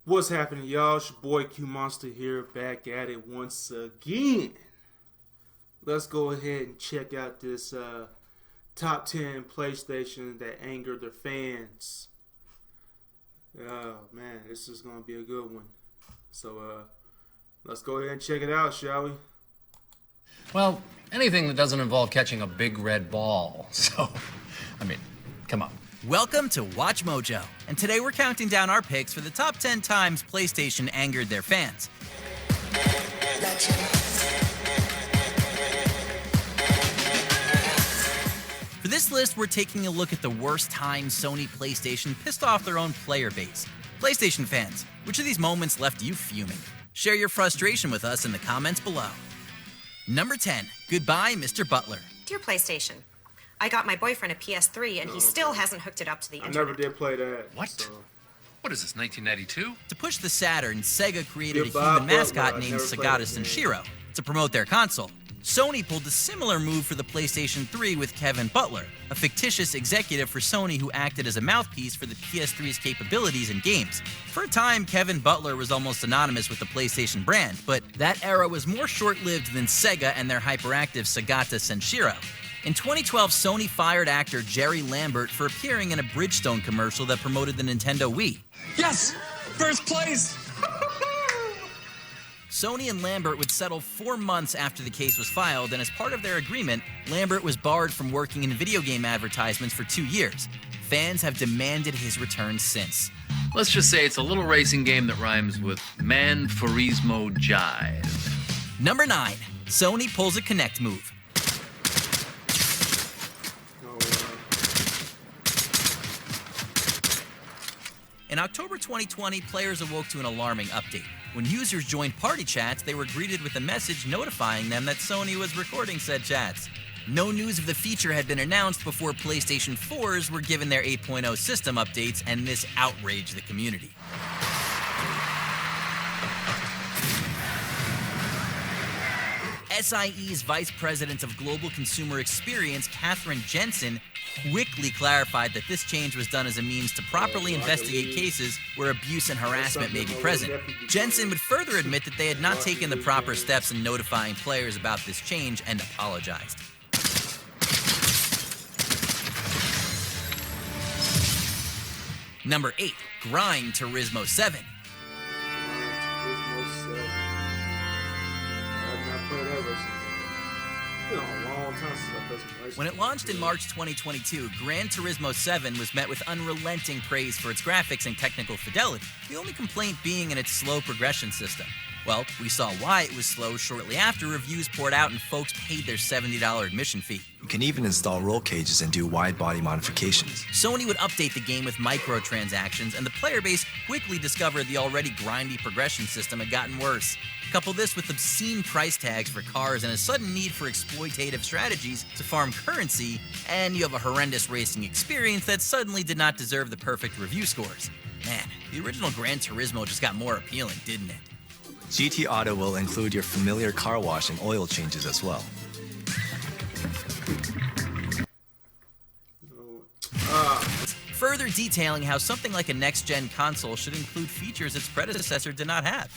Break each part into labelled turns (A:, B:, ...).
A: What's happening, y'all? It's your boy Q Monster here, back at it once again. Let's go ahead and check out this top 10 PlayStation that angered their fans. Oh man, this is gonna be a good one. So let's go ahead and check it out, shall we?
B: Well, anything that doesn't involve catching a big red ball. So, I mean, come on.
C: Welcome to Watch Mojo, and today we're counting down our picks for the top 10 times PlayStation angered their fans. For this list, we're taking a look at the worst times Sony PlayStation pissed off their own player base. PlayStation fans, which of these moments left you fuming? Share your frustration with us in the comments below. Number 10, Goodbye, Mr. Butler.
D: Dear PlayStation, I got my boyfriend a PS3 and he still hasn't hooked it up to the internet.
A: I never did play that.
B: What?
A: So.
B: What is this, 1992?
C: To push the Saturn, Sega created
A: Goodbye,
C: a human mascot
A: Butler. I
C: named
A: never played
C: Sagata
A: it, man.
C: Senshiro to promote their console. Sony pulled a similar move for the PlayStation 3 with Kevin Butler, a fictitious executive for Sony who acted as a mouthpiece for the PS3's capabilities and games. For a time, Kevin Butler was almost synonymous with the PlayStation brand, but that era was more short-lived than Sega and their hyperactive Sagata Senshiro. In 2012, Sony fired actor Jerry Lambert for appearing in a Bridgestone commercial that promoted the Nintendo Wii.
E: Yes! First place!
C: Sony and Lambert would settle 4 months after the case was filed, and as part of their agreement, Lambert was barred from working in video game advertisements for 2 years. Fans have demanded his return since.
B: Let's just say it's a little racing game that rhymes with Manfurismo Jive.
C: Number 9, Sony pulls a Kinect move. In October 2020, players awoke to an alarming update. When users joined party chats, they were greeted with a message notifying them that Sony was recording said chats. No news of the feature had been announced before PlayStation 4s were given their 8.0 system updates, and this outraged the community. SIE's Vice President of Global Consumer Experience, Catherine Jensen, quickly clarified that this change was done as a means to properly investigate cases where abuse and harassment may be present. Jensen would further admit that they had not taken the proper steps in notifying players about this change and apologized. Number 8, Grind Turismo 7. When it launched in March 2022, Gran Turismo 7 was met with unrelenting praise for its graphics and technical fidelity, the only complaint being in its slow progression system. Well, we saw why it was slow shortly after reviews poured out and folks paid their $70 admission fee.
F: You can even install roll cages and do wide body modifications.
C: Sony would update the game with microtransactions, and the player base quickly discovered the already grindy progression system had gotten worse. Couple this with obscene price tags for cars and a sudden need for exploitative strategies to farm currency, and you have a horrendous racing experience that suddenly did not deserve the perfect review scores. Man, the original Gran Turismo just got more appealing, didn't it?
F: GT Auto will include your familiar car wash and oil changes as well.
C: Further detailing how something like a next-gen console should include features its predecessor did not have.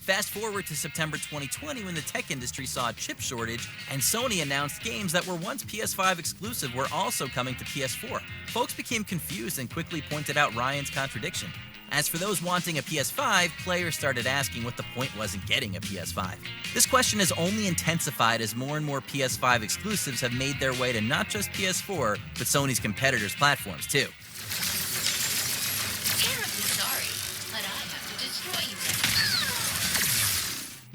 C: Fast forward to September 2020 when the tech industry saw a chip shortage and Sony announced games that were once PS5 exclusive were also coming to PS4. Folks became confused and quickly pointed out Ryan's contradiction. As for those wanting a PS5, players started asking what the point was in getting a PS5. This question has only intensified as more and more PS5 exclusives have made their way to not just PS4, but Sony's competitors' platforms too.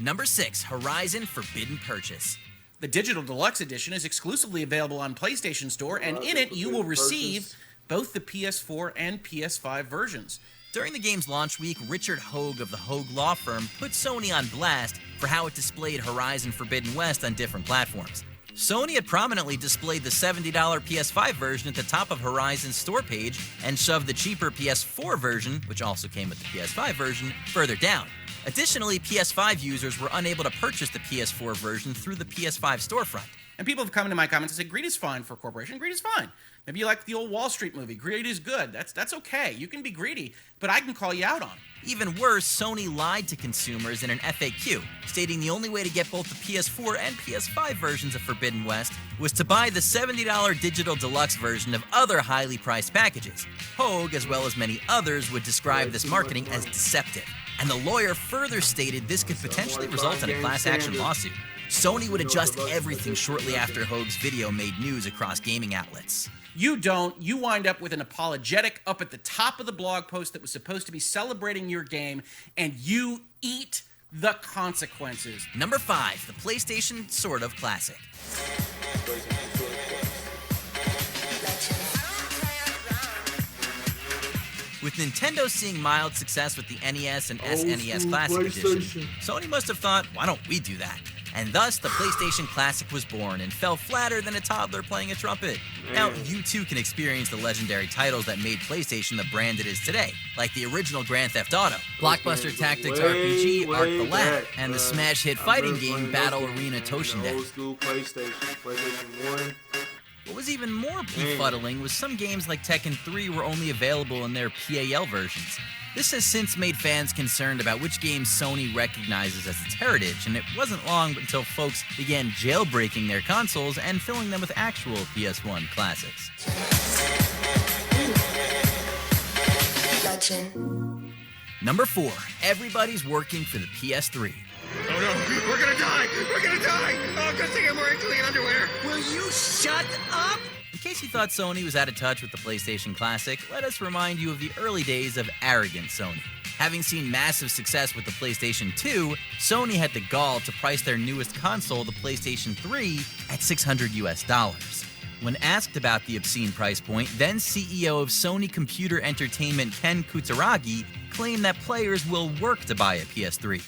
C: Number 6, Horizon Forbidden Purchase.
E: The Digital Deluxe Edition is exclusively available on PlayStation Store, and in it you will receive both the PS4 and PS5 versions.
C: During the game's launch week, Richard Hogue of the Hogue Law Firm put Sony on blast for how it displayed Horizon Forbidden West on different platforms. Sony had prominently displayed the $70 PS5 version at the top of Horizon's store page and shoved the cheaper PS4 version, which also came with the PS5 version, further down. Additionally, PS5 users were unable to purchase the PS4 version through the PS5 storefront.
E: And people have come into my comments and said, greed is fine for a corporation. Greed is fine. Maybe you like the old Wall Street movie. Greed is good. That's okay. You can be greedy, but I can call you out on it.
C: Even worse, Sony lied to consumers in an FAQ, stating the only way to get both the PS4 and PS5 versions of Forbidden West was to buy the $70 digital deluxe version of other highly priced packages. Hogue, as well as many others, would describe this marketing as deceptive. And the lawyer further stated this could potentially result in a class action lawsuit. Sony would adjust everything shortly after Hogue's video made news across gaming outlets.
E: You don't. You wind up with an apologetic up at the top of the blog post that was supposed to be celebrating your game, and you eat the consequences.
C: Number 5, the PlayStation Sort of Classic. With Nintendo seeing mild success with the NES and SNES Classic Edition, Sony must have thought, why don't we do that? And thus, the PlayStation Classic was born and fell flatter than a toddler playing a trumpet. Now, you too can experience the legendary titles that made PlayStation the brand it is today, like the original Grand Theft Auto, Blockbuster Tactics RPG Arc the Lab, and the smash hit fighting game Battle Arena Toshinden.
A: Old school PlayStation 1.
C: What was even more befuddling was some games like Tekken 3 were only available in their PAL versions. This has since made fans concerned about which games Sony recognizes as its heritage, and it wasn't long until folks began jailbreaking their consoles and filling them with actual PS1 classics. Number 4, everybody's working for the PS3.
G: Oh no, we're gonna die! We're gonna die! Oh, good thing I'm wearing clean underwear!
C: Will you shut up? In case you thought Sony was out of touch with the PlayStation Classic, let us remind you of the early days of arrogant Sony. Having seen massive success with the PlayStation 2, Sony had the gall to price their newest console, the PlayStation 3, at $600 US. When asked about the obscene price point, then CEO of Sony Computer Entertainment Ken Kutaragi claimed that players will work to buy a PS3.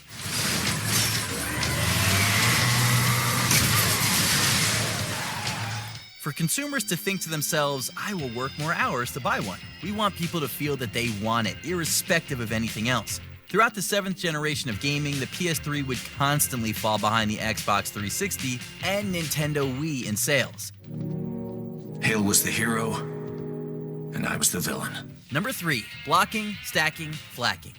C: For consumers to think to themselves, I will work more hours to buy one. We want people to feel that they want it, irrespective of anything else. Throughout the 7th generation of gaming, the PS3 would constantly fall behind the Xbox 360 and Nintendo Wii in sales.
G: Hale was the hero, and I was the villain.
C: Number 3, blocking, stacking, flacking.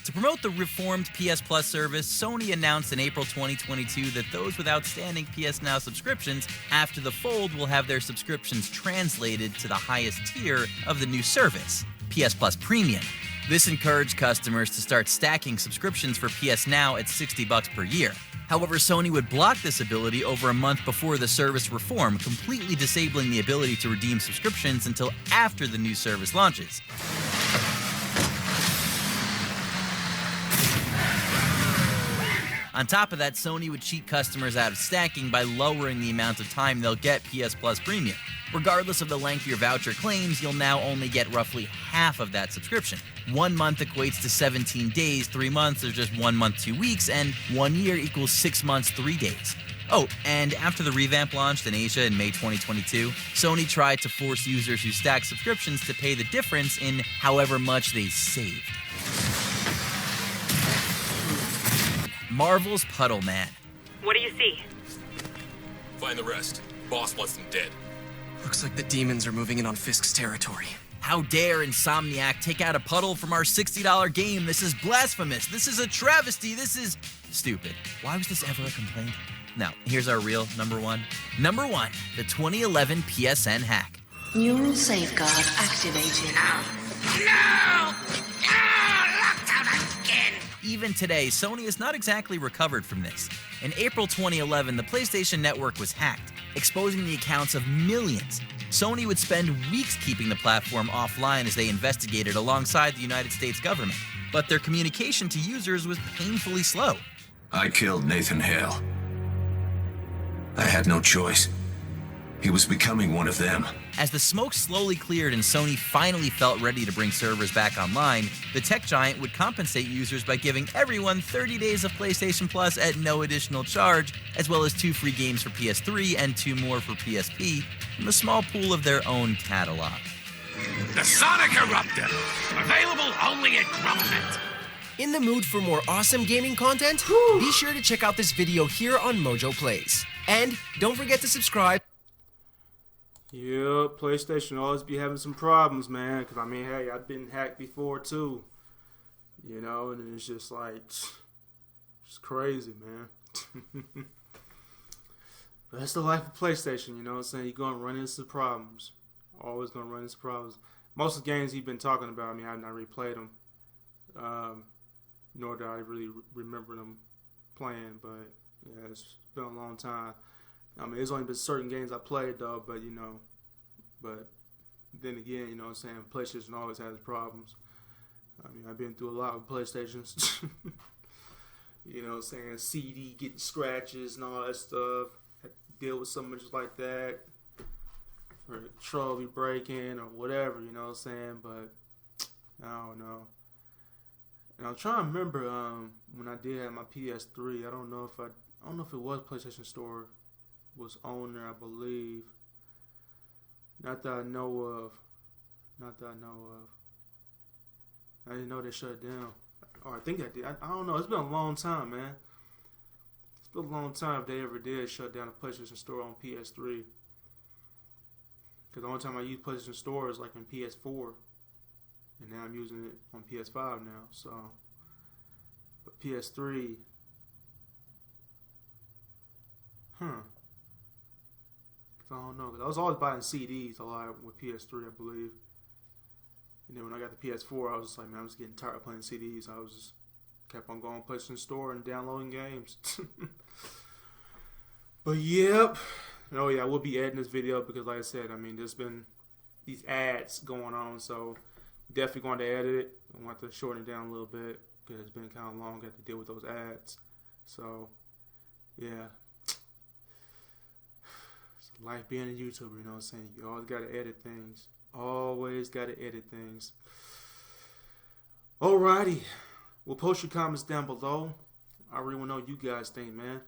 C: To promote the reformed PS Plus service, Sony announced in April 2022 that those with outstanding PS Now subscriptions after the fold will have their subscriptions translated to the highest tier of the new service, PS Plus Premium. This encouraged customers to start stacking subscriptions for PS Now at $60 per year. However, Sony would block this ability over a month before the service reform, completely disabling the ability to redeem subscriptions until after the new service launches. On top of that, Sony would cheat customers out of stacking by lowering the amount of time they'll get PS Plus Premium. Regardless of the length your voucher claims, you'll now only get roughly half of that subscription. 1 month equates to 17 days, 3 months is just 1 month, 2 weeks, and 1 year equals 6 months, 3 days. Oh, and after the revamp launched in Asia in May 2022, Sony tried to force users who stack subscriptions to pay the difference in however much they saved. Marvel's Puddle Man.
H: What do you see?
I: Find the rest. Boss wants them dead.
J: Looks like the demons are moving in on Fisk's territory.
C: How dare Insomniac take out a puddle from our $60 game? This is blasphemous. This is a travesty. This is stupid. Why was this ever a complaint? Now, here's our real number 1. Number 1, the 2011 PSN hack.
K: Neural safeguard activated.
G: No! Locked out again!
C: Even today, Sony has not exactly recovered from this. In April 2011, the PlayStation Network was hacked, exposing the accounts of millions. Sony would spend weeks keeping the platform offline as they investigated alongside the United States government. But their communication to users was painfully slow.
G: I killed Nathan Hale. I had no choice. He was becoming one of them.
C: As the smoke slowly cleared and Sony finally felt ready to bring servers back online, the tech giant would compensate users by giving everyone 30 days of PlayStation Plus at no additional charge, as well as 2 free games for PS3 and 2 more for PSP, from a small pool of their own catalog.
G: The Sonic Eruptor! Available only at Grommet.
H: In the mood for more awesome gaming content? Be sure to check out this video here on Mojo Plays. And don't forget to subscribe.
A: Yep, PlayStation always be having some problems, man. Because, I mean, hey, I've been hacked before, too. You know, and it's just like, it's crazy, man. But that's the life of PlayStation, you know what I'm saying? You're going to run into problems. Always going to run into problems. Most of the games he's been talking about, I mean, I've not replayed them. Nor do I really remember them playing, but yeah, it's been a long time. I mean, there's only been certain games I played, though, but, you know, but then again, you know what I'm saying, PlayStation always has problems. I mean, I've been through a lot with PlayStations. You know what I'm saying, CD getting scratches and all that stuff. Had to deal with something just like that. Or the control be breaking or whatever, you know what I'm saying, but I don't know. And I'm trying to remember when I did have my PS3. I don't know if it was PlayStation Store was on there. I believe. Not that I know of. I didn't know they shut it down. Or I think I did. I don't know. It's been a long time, man. It's been a long time if they ever did shut down the PlayStation Store on PS3. Because the only time I use PlayStation Store is like in PS4. And now I'm using it on PS5 now, so. But PS3. I don't know. Cause I was always buying CDs a lot with PS3, I believe. And then when I got the PS4, I was just like, man, I'm just getting tired of playing CDs. I was just kept on going to PlayStation Store and downloading games. But yep. Oh yeah, I will be editing this video because, like I said, I mean, there's been these ads going on, so definitely going to edit it. I want to shorten it down a little bit because it's been kind of long. Got to deal with those ads, so yeah. It's life being a YouTuber, you know what I'm saying? You always got to edit things. Always got to edit things. Alrighty, well, post your comments down below. I really want to know what you guys think, man.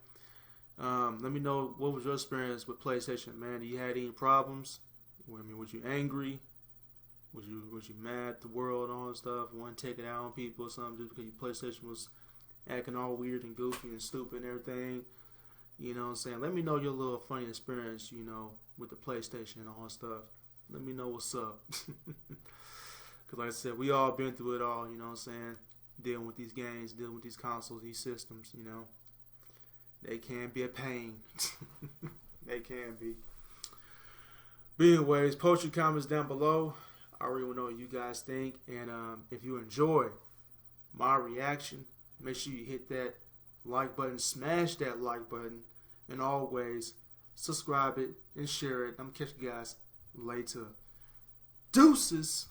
A: Let me know what was your experience with PlayStation, man. Did you had any problems? I mean, was you angry? Was you mad at the world and all that stuff? Want to take it out on people or something just because your PlayStation was acting all weird and goofy and stupid and everything? You know what I'm saying? Let me know your little funny experience, you know, with the PlayStation and all that stuff. Let me know what's up. Because like I said, we all been through it all, you know what I'm saying? Dealing with these games, dealing with these consoles, these systems, you know. They can be a pain. They can be. But anyways, post your comments down below. I really want to know what you guys think. And if you enjoy my reaction, make sure you hit that like button. Smash that like button. And always subscribe it and share it. I'm going to catch you guys later. Deuces.